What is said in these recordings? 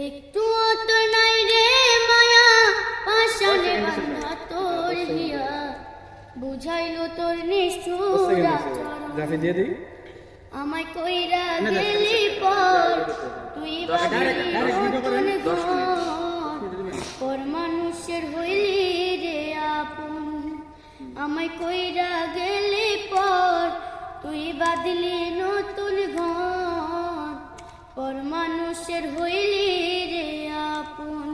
একটু তো নাই রে মায়া পাশানে বাঁধা তোর হিয়া বুঝাইলো তোর নিষ্ঠুর আচরণ আমায় কইরা গেলি পর তুই বাঁধলি নতুন ঘর পর মানুষের হইলি রে আপন আমায় কইরা গেলি পর তুই বাঁধলি নতুন ঘর পর মানুষের হইলি রে আপন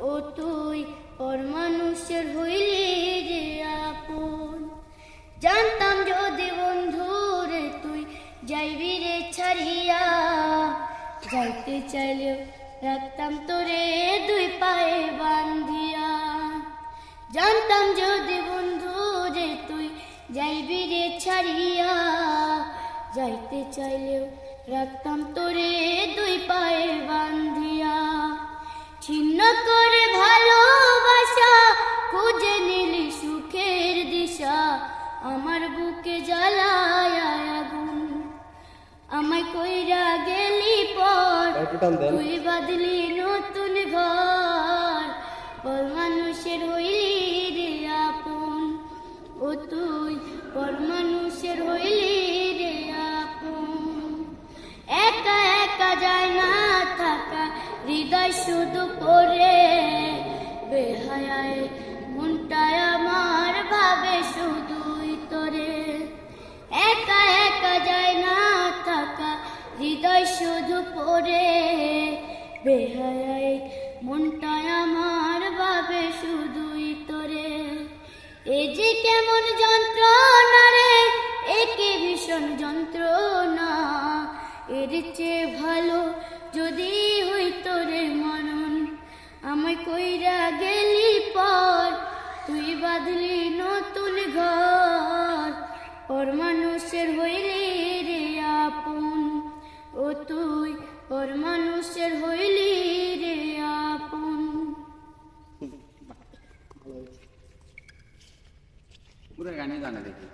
ও তুই পর মানুষের হইলি রে আপন জানতাম যদি বন্ধু রে তুই যাইবি রে ছাড়িয়া যাইতে চাইলেও রাখতাম তোরে দুই পায়ে বান্ধিয়া জানতাম যদি বন্ধু রে তুই যাইবি রে ছাড়িয়া যাইতে চাইলেও রাখতাম তোরে দুই পায়ে বান্ধিয়া ছিন্ন করে ভালোবাসা খুঁজে নিলি সুখের দিশা আমার বুকে জ্বালায় আগুন আমায় কইরা গেলি পর তুই বাঁধলি নতুন ঘর পর মানুষের হইলি রে আপন ও তুই পর মানুষের হইলি রে আপন একা একা যায় না থাকা হৃদয় শুধু পড়ে বেহায়ায় মনটায় আমার ভাবে শুধুই তোরে একা একা যায় না থাকা হৃদয় শুধু পড়ে বেহায়ায় মনটায় আমার ভাবে শুধুই তোরে এ যে কেমন যন্ত্রণা রে একে ভীষণ যন্ত্রণা এর চেয়ে ভালো যদি হইতো রে মনন আমায় কইরা গেলি পর তুই বাঁধলি নতুন ঘর পর মানুষের হইলি রে আপন ও তুই পর মানুষের হইলি রে আপন পুরো গানে জানা দেখি